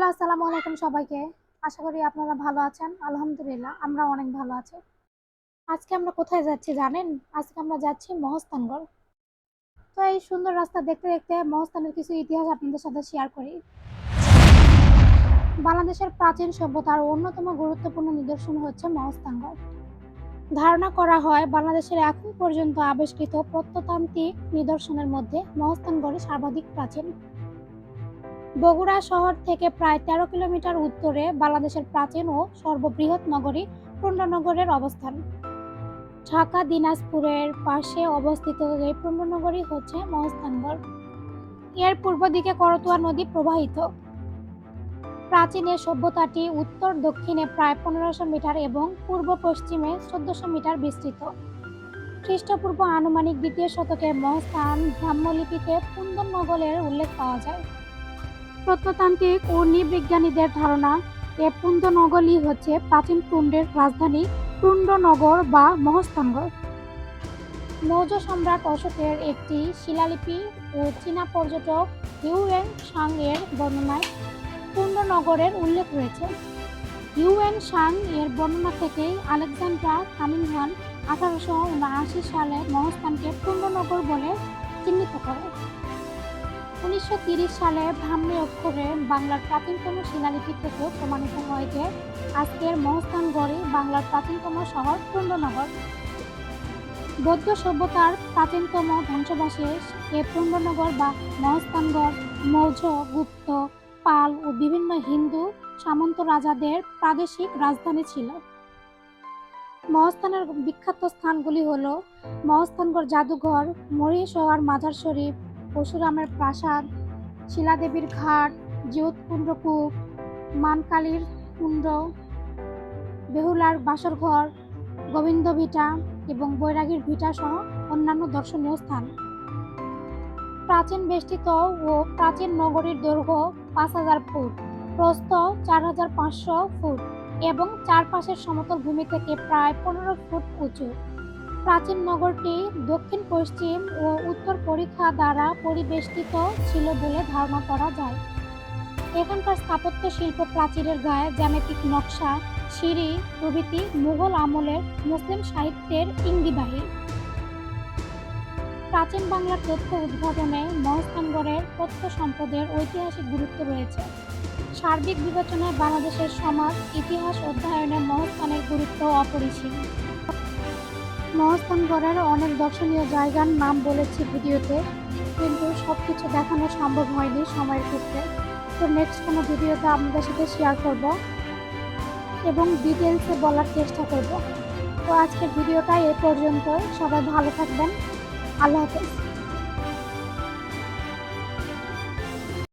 Hello, আসসালামু আলাইকুম সবাইকে। আশা করি আপনারা ভালো আছেন। আলহামদুলিল্লাহ, আমরাও অনেক ভালো আছি। আজকে আমরা কোথায় যাচ্ছি জানেন? আজকে আমরা যাচ্ছি মহস্থানগড়। তো এই সুন্দর রাস্তা দেখতে দেখতে মহস্থানের কিছু ইতিহাস আপনাদের সাথে শেয়ার করি। বাংলাদেশের প্রাচীন সভ্যতার অন্যতম গুরুত্বপূর্ণ নিদর্শন হচ্ছে মহস্থানগড়। ধারণা করা হয় বাংলাদেশের এখন পর্যন্ত আবিষ্কৃত প্রত্নতান্ত্রিক নিদর্শনের মধ্যে মহস্থানগড়ই সর্বাধিক প্রাচীন। বগুড়া শহর থেকে প্রায় ১৩ কিলোমিটার উত্তরে বাংলাদেশের প্রাচীন ও সর্ববৃহৎ নগরী পূর্ণনগরের অবস্থান। ঢাকা দিনাজপুরের পাশে অবস্থিত এই পূর্ণনগরী হচ্ছে মহস্থানগড়। এর পূর্ব দিকে করতোয়া নদী প্রবাহিত। প্রাচীন এ সভ্যতাটি উত্তর দক্ষিণে প্রায় ১৫০০ মিটার এবং পূর্ব পশ্চিমে ১৪০০ মিটার বিস্তৃত। খ্রিস্টপূর্ব আনুমানিক ২য় শতকে মহস্থান ব্রাহ্মলিপিতে পুন্দরনগরের উল্লেখ পাওয়া যায়। প্রত্নতান্ত্রিক ও নৃবিজ্ঞানীদের ধারণা এ পুন্দরনগরই হচ্ছে প্রাচীন পুণ্ড্রের রাজধানী পুণ্ড্রনগর বা মহস্থানগড়। মৌর্য সম্রাট অশোকের একটি শিলালিপি ও চীনা পর্যটক হিউয়েন সাং এর বর্ণনায় পুণ্ড্রনগরের উল্লেখ রয়েছে। হিউয়েন সাং এর বর্ণনা থেকেই আলেকজান্ডার কানিংহাম ১৮৭৯ সালে মহস্থানকে পুণ্ড্রনগর বলে চিহ্নিত করে। ১৯৩০ সালে ব্রাহ্মী অক্ষরে বাংলার প্রাচীনতম শিলালিপি থেকেও প্রমাণিত হয় যে আজকের মহস্থানগড়ই বাংলার প্রাচীনতম শহর পুণ্ড্রনগর। বৌদ্ধ সভ্যতার প্রাচীনতম ধ্বংসাবশেষ এ পুণ্ড্রনগর বা মহস্থানগড় মৌর্য, গুপ্ত, পাল ও বিভিন্ন হিন্দু সামন্ত রাজাদের প্রাদেশিক রাজধানী ছিল। মহস্থানের বিখ্যাত স্থানগুলি হল মহস্থানগড় জাদুঘর, মহিষওয়াড় মাজার শরীফ, পরশুরামের প্রাসাদ, শিলাদেবীর ঘাট, জিউতকুণ্ড কূপ, মানকালীর কুণ্ড, বেহুলার বাসরঘর, গোবিন্দ ভিটা এবং বৈরাগীর ভিটা সহ অন্যান্য দর্শনীয় স্থান। প্রাচীন বেষ্টিত ও প্রাচীন নগরীর দৈর্ঘ্য ৫,০০০ ফুট, প্রস্থ ৪,৫০০ ফুট এবং চারপাশের সমতল ভূমি থেকে প্রায় ১৫ ফুট উঁচু। প্রাচীন নগরটি দক্ষিণ পশ্চিম ও উত্তর পরিখা দ্বারা পরিবেষ্টিত ছিল বলে ধারণা করা যায়। এখানকার স্থাপত্য শিল্প প্রাচীরের গায়ে জ্যামিতিক নকশা, সিঁড়ি প্রভৃতি মুঘল আমলের মুসলিম সাহিত্যের ইঙ্গিতবাহী। প্রাচীন বাংলার তথ্য উদ্ভাবনে মহস্থানগড়ের তথ্য সম্পদের ঐতিহাসিক গুরুত্ব রয়েছে। সার্বিক বিবেচনায় বাংলাদেশের সমাজ ইতিহাস অধ্যয়নে মহস্থানের গুরুত্ব অপরিসীম। মহস্থানগড়ের অনেক দর্শনীয় জায়গার নাম বলেছি ভিডিওতে, কিন্তু সবকিছু দেখানো সম্ভব হয়নি সময়ের ক্ষেত্রে। তো নেক্সট কোনো ভিডিওতে আপনাদের সাথে শেয়ার করব এবং ডিটেলসে বলার চেষ্টা করব। তো আজকের ভিডিওটা এ পর্যন্ত। সবাই ভালো থাকবেন। আল্লাহ হাফেজ।